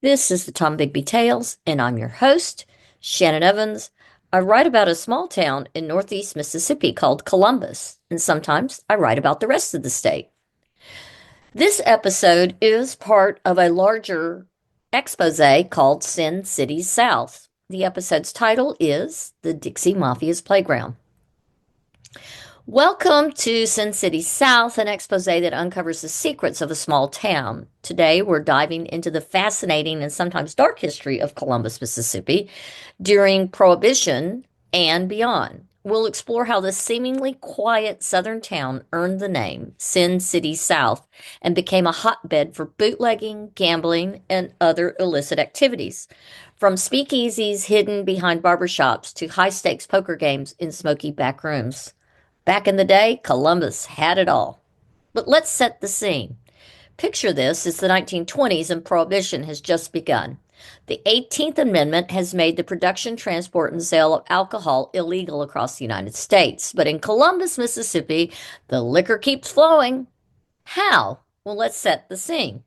This is the Tom Bigby Tales, and I'm your host, Shannon Evans. I write about a small town in northeast Mississippi called Columbus, and sometimes I write about the rest of the state. This episode is part of a larger expose called Sin City South. The episode's title is The Dixie Mafia's Playground. Welcome to Sin City South, an expose that uncovers the secrets of a small town. Today, we're diving into the fascinating and sometimes dark history of Columbus, Mississippi during Prohibition and beyond. We'll explore how this seemingly quiet southern town earned the name Sin City South and became a hotbed for bootlegging, gambling, and other illicit activities. From speakeasies hidden behind barbershops to high stakes poker games in smoky back rooms. Back in the day, Columbus had it all. But let's set the scene. Picture this as the 1920s and Prohibition has just begun. The 18th Amendment has made the production, transport, and sale of alcohol illegal across the United States. But in Columbus, Mississippi, the liquor keeps flowing. How? Well, let's set the scene.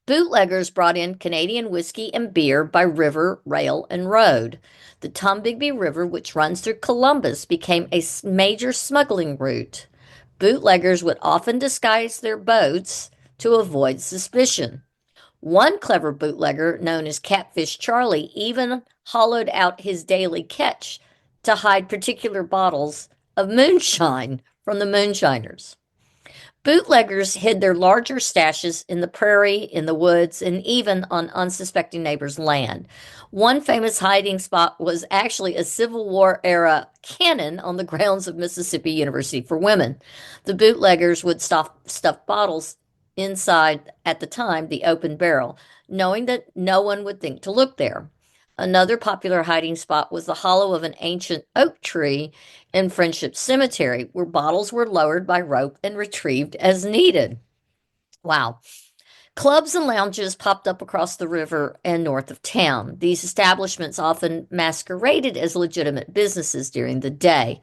Bootleggers brought in Canadian whiskey and beer by river, rail, and road. The Tombigbee River, which runs through Columbus, became a major smuggling route. Bootleggers would often disguise their boats to avoid suspicion. One clever bootlegger, known as Catfish Charlie, even hollowed out his daily catch to hide particular bottles of moonshine from the moonshiners. Bootleggers hid their larger stashes in the prairie, in the woods, and even on unsuspecting neighbors' land. One famous hiding spot was actually a Civil War era cannon on the grounds of Mississippi University for Women. The bootleggers would stuff bottles inside, at the time, the open barrel, knowing that no one would think to look there. Another popular hiding spot was the hollow of an ancient oak tree in Friendship Cemetery, where bottles were lowered by rope and retrieved as needed. Wow. Clubs and lounges popped up across the river and north of town. These establishments often masqueraded as legitimate businesses during the day.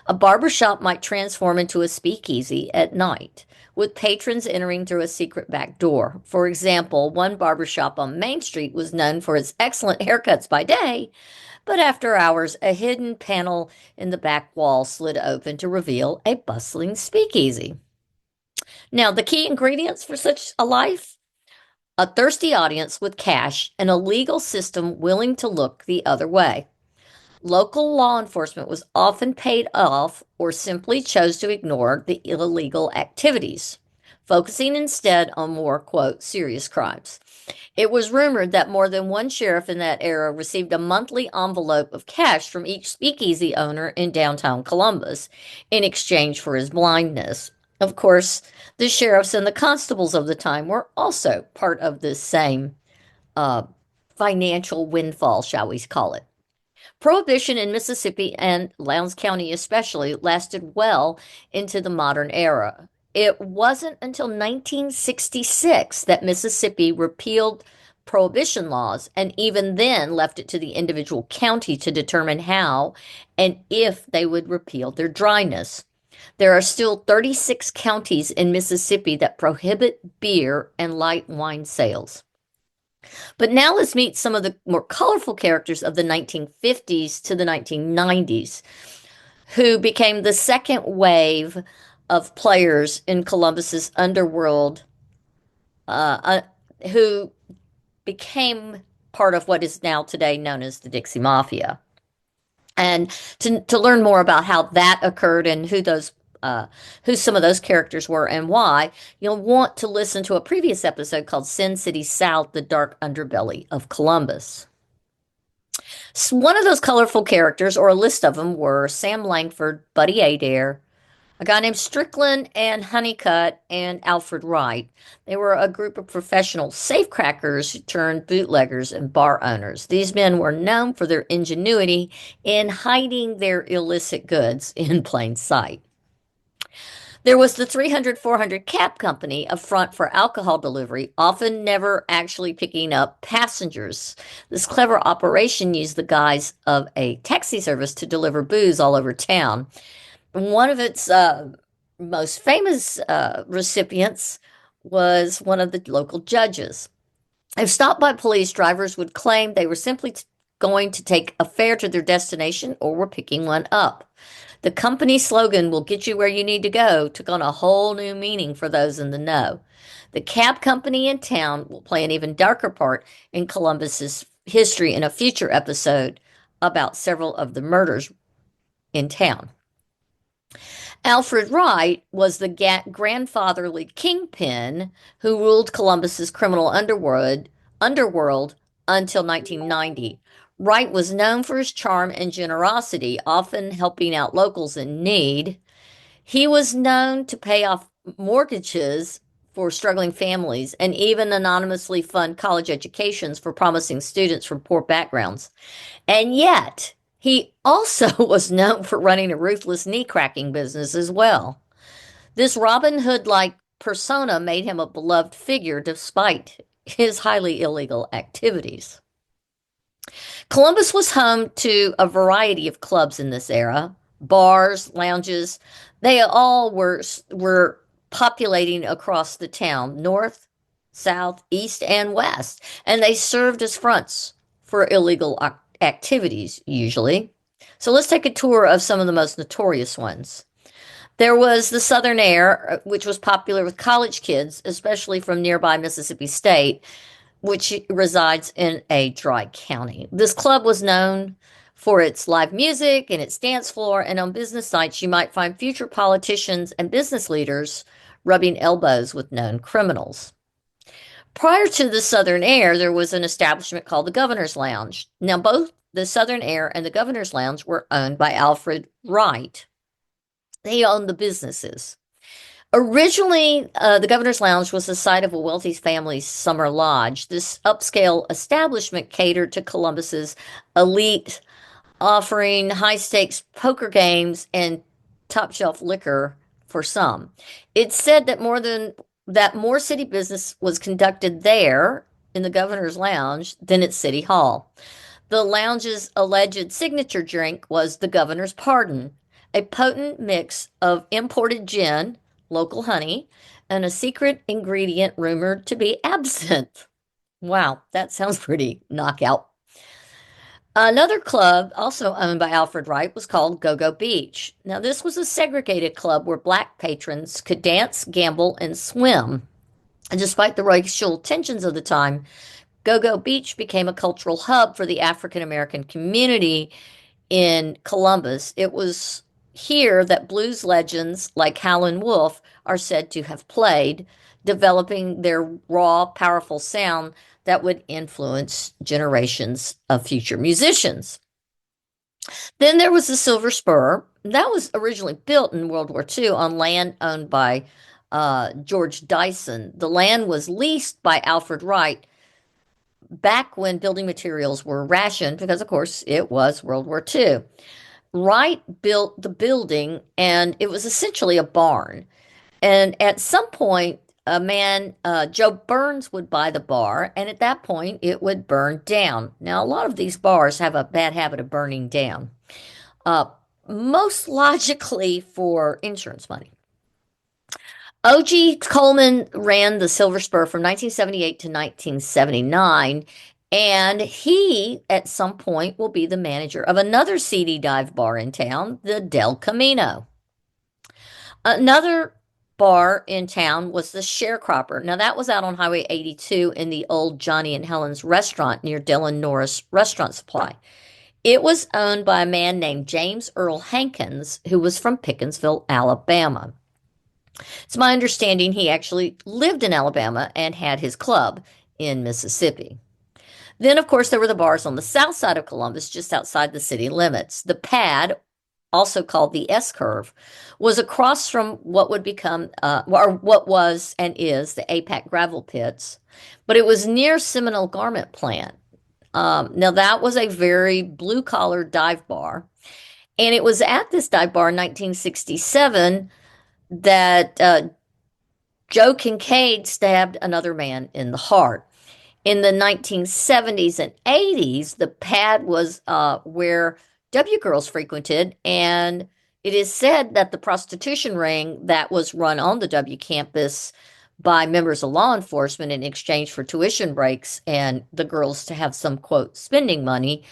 A barber shop might transform into a speakeasy at night, with patrons entering through a secret back door. For example, one barber shop on Main Street was known for its excellent haircuts by day, but after hours, a hidden panel in the back wall slid open to reveal a bustling speakeasy. Now, the key ingredients for such a life? A thirsty audience with cash and a legal system willing to look the other way. Local law enforcement was often paid off or simply chose to ignore the illegal activities, focusing instead on more, quote, serious crimes. It was rumored that more than one sheriff in that era received a monthly envelope of cash from each speakeasy owner in downtown Columbus in exchange for his blindness. Of course, the sheriffs and the constables of the time were also part of this same uh, financial windfall, shall we call it. Prohibition in Mississippi and Lowndes County especially lasted well into the modern era. It wasn't until 1966 that Mississippi repealed prohibition laws, and even then left it to the individual county to determine how and if they would repeal their dryness. There are still 36 counties in Mississippi that prohibit beer and light wine sales. But now let's meet some of the more colorful characters of the 1950s to the 1990s, who became the second wave of players in Columbus's underworld, uh, uh, who became part of what is now today known as the Dixie Mafia. And to learn more about how that occurred and who some of those characters were and why, you'll want to listen to a previous episode called Sin City South, the Dark Underbelly of Columbus. So one of those colorful characters, or a list of them, were Sam Langford, Buddy Adair, a guy named Strickland and Honeycutt, and Alfred Wright. They were a group of professional safecrackers who turned bootleggers and bar owners. These men were known for their ingenuity in hiding their illicit goods in plain sight. There was the 300 400 Cab Company, a front for alcohol delivery, often never actually picking up passengers. This clever operation used the guise of a taxi service to deliver booze all over town. One of its most famous recipients was one of the local judges. If stopped by police, drivers would claim they were simply going to take a fare to their destination or were picking one up. The company slogan, "Will get you where you need to go," took on a whole new meaning for those in the know. The cab company in town will play an even darker part in Columbus's history in a future episode about several of the murders in town. Alfred Wright was the grandfatherly kingpin who ruled Columbus's criminal underworld until 1990. Wright was known for his charm and generosity, often helping out locals in need. He was known to pay off mortgages for struggling families and even anonymously fund college educations for promising students from poor backgrounds. And yet, he also was known for running a ruthless knee cracking business as well. This Robin Hood like persona made him a beloved figure despite his highly illegal activities. Columbus was home to a variety of clubs in this era, bars, lounges. They all were populating across the town, north, south, east, and west, and they served as fronts for illegal activities usually. So let's take a tour of some of the most notorious ones. There was the Southern Air, which was popular with college kids, especially from nearby Mississippi State, which resides in a dry county. This club was known for its live music and its dance floor, and on business nights, you might find future politicians and business leaders rubbing elbows with known criminals. Prior to the Southern Air, there was an establishment called the Governor's Lounge. Now, both the Southern Air and the Governor's Lounge were owned by Alfred Wright. They owned the businesses. Originally, the Governor's Lounge was the site of a wealthy family's summer lodge. This upscale establishment catered to Columbus's elite, offering high-stakes poker games and top-shelf liquor for some. It's said that more city business was conducted there in the Governor's Lounge than at City Hall. The lounge's alleged signature drink was the Governor's Pardon, a potent mix of imported gin, local honey, and a secret ingredient rumored to be absinthe. Wow, that sounds pretty knockout. Another club, also owned by Alfred Wright, was called Go-Go Beach. Now, this was a segregated club where black patrons could dance, gamble, and swim. And despite the racial tensions of the time, Go-Go Beach became a cultural hub for the African American community in Columbus. It was here that blues legends like Howlin' Wolf are said to have played, developing their raw, powerful sound that would influence generations of future musicians. Then there was the Silver Spur. That was originally built in World War II on land owned by George Dyson. The land was leased by Alfred Wright back when building materials were rationed because, of course, it was World War II. Wright built the building, and it was essentially a barn. And at some point, a man, Joe Burns, would buy the bar, and at that point, it would burn down. Now, a lot of these bars have a bad habit of burning down, uh, most logically for insurance money. O.G. Coleman ran the Silver Spur from 1978 to 1979, and he, at some point, will be the manager of another seedy dive bar in town, the Del Camino. Another bar in town was the Sharecropper. Now, that was out on Highway 82 in the old Johnny and Helen's restaurant near Dylan Norris Restaurant Supply. It was owned by a man named James Earl Hankins, who was from Pickensville, Alabama. It's my understanding he actually lived in Alabama and had his club in Mississippi. Then, of course, there were the bars on the south side of Columbus, just outside the city limits. The Pad, also called the S Curve, was across from what would become, or what was and is, the APAC gravel pits, but it was near Seminole Garment Plant. Now, that was a very blue-collar dive bar, and it was at this dive bar in 1967 that Joe Kincaid stabbed another man in the heart. In the 1970s and 80s, the Pad was where W girls frequented, and it is said that the prostitution ring that was run on the W campus by members of law enforcement in exchange for tuition breaks and the girls to have some quote spending money,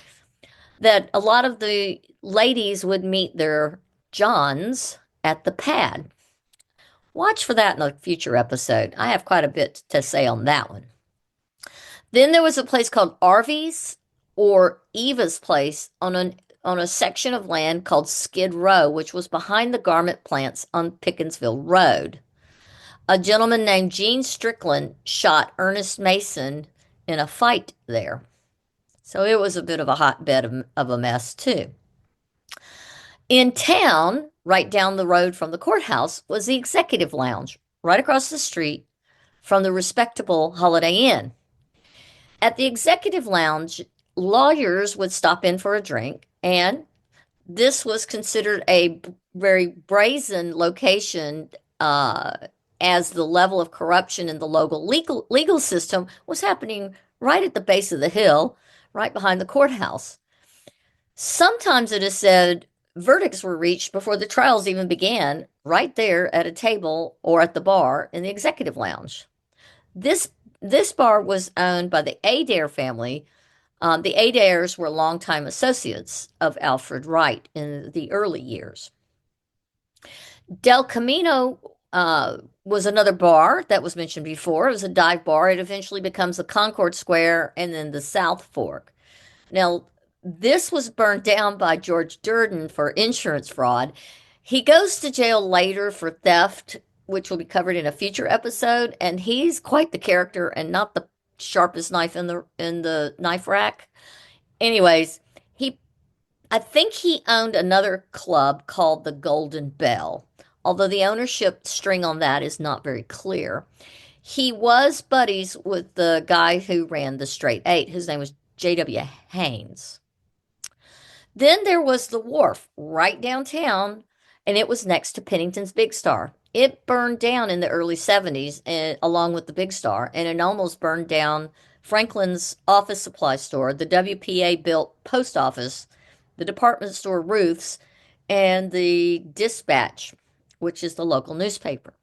that a lot of the ladies would meet their Johns at the pad. Watch for that in a future episode. I have quite a bit to say on that one. Then there was a place called Arvy's or Eva's place on a section of land called Skid Row, which was behind the garment plants on Pickensville Road. A gentleman named Gene Strickland shot Ernest Mason in a fight there. So it was a bit of a hotbed of a mess, too. In town, right down the road from the courthouse, was the Executive Lounge, right across the street from the respectable Holiday Inn. At the Executive Lounge, lawyers would stop in for a drink, and this was considered a very brazen location, as the level of corruption in the local legal system was happening right at the base of the hill, right behind the courthouse. Sometimes it is said verdicts were reached before the trials even began, right there at a table or at the bar in the Executive Lounge. This this bar was owned by the Adair family. The Adairs were longtime associates of Alfred Wright in the early years. Del Camino was another bar that was mentioned before. It was a dive bar. It eventually becomes the Concord Square and then the South Fork. Now, this was burned down by George Durden for insurance fraud. He goes to jail later for theft, which will be covered in a future episode, and he's quite the character and not the sharpest knife in the knife rack. Anyways, he I think he owned another club called the Golden Bell, although the ownership string on that is not very clear. He was buddies with the guy who ran the Straight Eight. His name was J.W. Haynes. Then there was the wharf right downtown, and it was next to Pennington's Big Star. It burned down in the early 70s and, along with the Big Star, and it almost burned down Franklin's office supply store, the WPA built post office, the department store roofs, and the Dispatch, which is the local newspaper.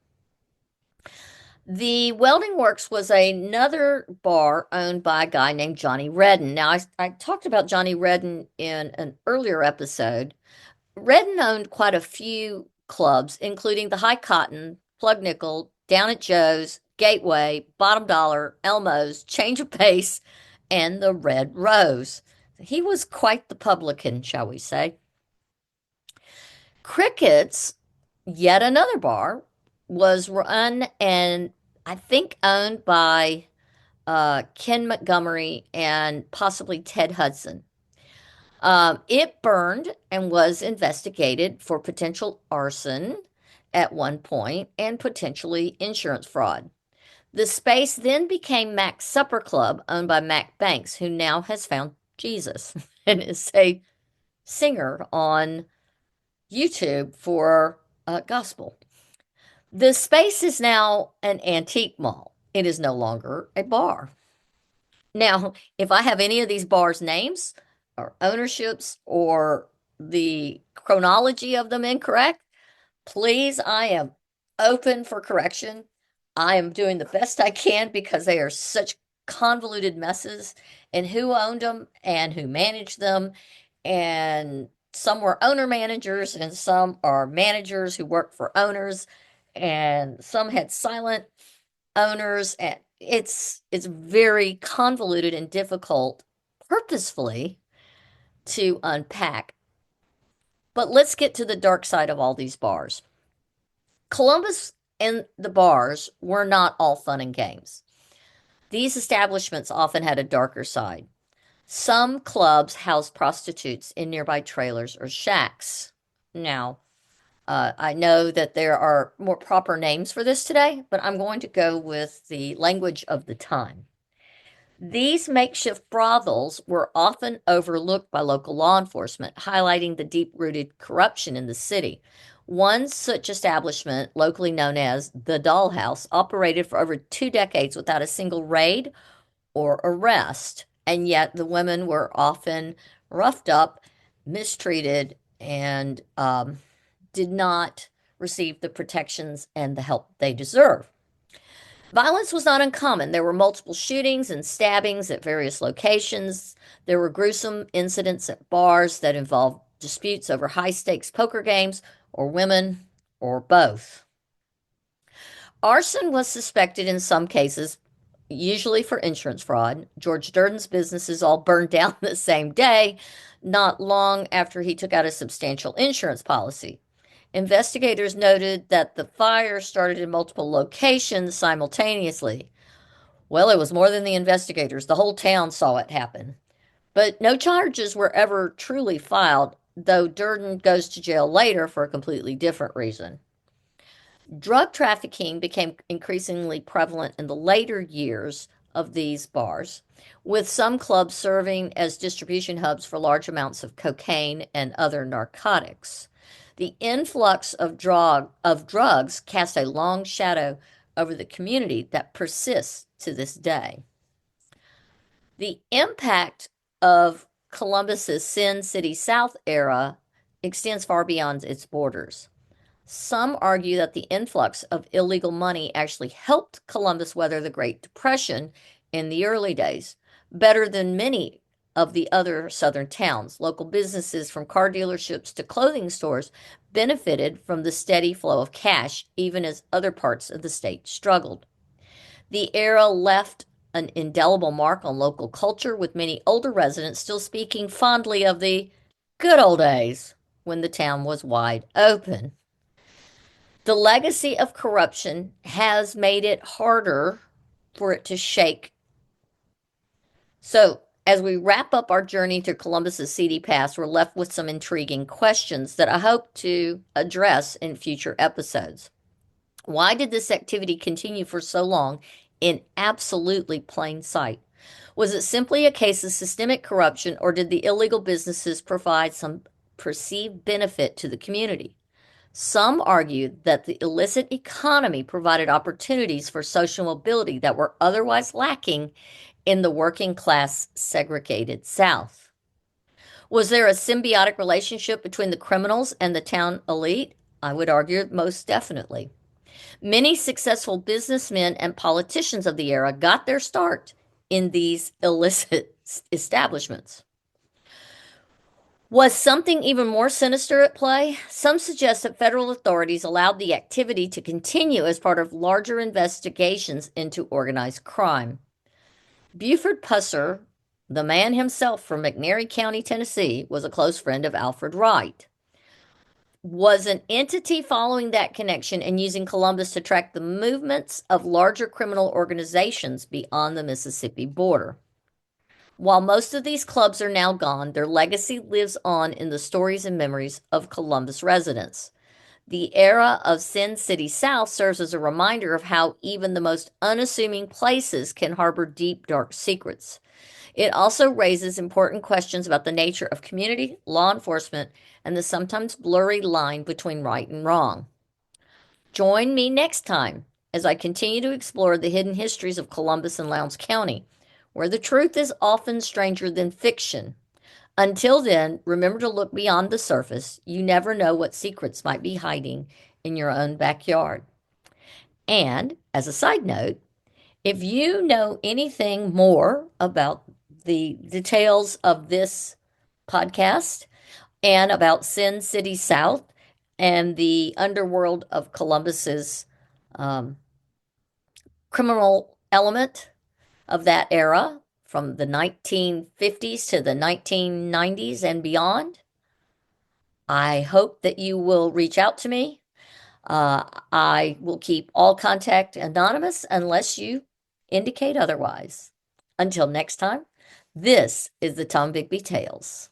The Welding Works was another bar owned by a guy named Johnny Redden. Now, I talked about Johnny Redden in an earlier episode. Redden owned quite a few clubs, including the High Cotton, Plug Nickel, Down at Joe's, Gateway, Bottom Dollar, Elmo's, Change of Pace, and the Red Rose. He was quite the publican, shall we say. Cricket's, yet another bar, was run and I think owned by Ken Montgomery and possibly Ted Hudson. It burned and was investigated for potential arson at one point and potentially insurance fraud. The space then became Mac's Supper Club, owned by Mac Banks, who now has found Jesus and is a singer on YouTube for gospel. The space is now an antique mall. It is no longer a bar. Now, if I have any of these bars' names or ownerships or the chronology of them incorrect, please, I am open for correction. I am doing the best I can because they are such convoluted messes and who owned them and who managed them. And some were owner managers and some are managers who work for owners and some had silent owners, and it's very convoluted and difficult purposefully to unpack. But let's get to the dark side of all these bars. Columbus and the bars were not all fun and games. These establishments often had a darker side. Some clubs housed prostitutes in nearby trailers or shacks. Now, I know that there are more proper names for this today, but I'm going to go with the language of the time. These makeshift brothels were often overlooked by local law enforcement, highlighting the deep rooted corruption in the city. One such establishment, locally known as the Dollhouse, operated for over 2 decades without a single raid or arrest, and yet the women were often roughed up, mistreated, and did not receive the protections and the help they deserve. Violence was not uncommon. There were multiple shootings and stabbings at various locations. There were gruesome incidents at bars that involved disputes over high stakes poker games or women or both. Arson was suspected in some cases, usually for insurance fraud. George Durden's businesses all burned down the same day, not long after he took out a substantial insurance policy. Investigators noted that the fire started in multiple locations simultaneously. Well, it was more than the investigators. The whole town saw it happen. But no charges were ever truly filed, though Durden goes to jail later for a completely different reason. Drug trafficking became increasingly prevalent in the later years of these bars, with some clubs serving as distribution hubs for large amounts of cocaine and other narcotics. The influx of drugs cast a long shadow over the community that persists to this day. The impact of Columbus's Sin City South era extends far beyond its borders. Some argue that the influx of illegal money actually helped Columbus weather the Great Depression in the early days, better than many of the other southern towns. Local businesses, from car dealerships to clothing stores, benefited from the steady flow of cash, even as other parts of the state struggled. The era left an indelible mark on local culture, with many older residents still speaking fondly of the good old days when the town was wide open. The legacy of corruption has made it harder for it to shake. So, as we wrap up our journey through Columbus's seedy past, we're left with some intriguing questions that I hope to address in future episodes. Why did this activity continue for so long in absolutely plain sight? Was it simply a case of systemic corruption, or did the illegal businesses provide some perceived benefit to the community? Some argued that the illicit economy provided opportunities for social mobility that were otherwise lacking in the working class segregated South. Was there a symbiotic relationship between the criminals and the town elite? I would argue most definitely. Many successful businessmen and politicians of the era got their start in these illicit establishments. Was something even more sinister at play? Some suggest that federal authorities allowed the activity to continue as part of larger investigations into organized crime. Buford Pusser, the man himself from McNairy County, Tennessee, was a close friend of Alfred Wright. Was an entity following that connection and using Columbus to track the movements of larger criminal organizations beyond the Mississippi border. While most of these clubs are now gone, their legacy lives on in the stories and memories of Columbus residents. The era of Sin City South serves as a reminder of how even the most unassuming places can harbor deep, dark secrets. It also raises important questions about the nature of community, law enforcement, and the sometimes blurry line between right and wrong. Join me next time as I continue to explore the hidden histories of Columbus and Lowndes County, where the truth is often stranger than fiction. Until then, remember to look beyond the surface. You never know what secrets might be hiding in your own backyard. And as a side note, if you know anything more about the details of this podcast and about Sin City South and the underworld of Columbus's um, criminal element of that era from the 1950s to the 1990s and beyond, I hope that you will reach out to me. I will keep all contact anonymous unless you indicate otherwise. Until next time, this is the Tom Bigby Tales.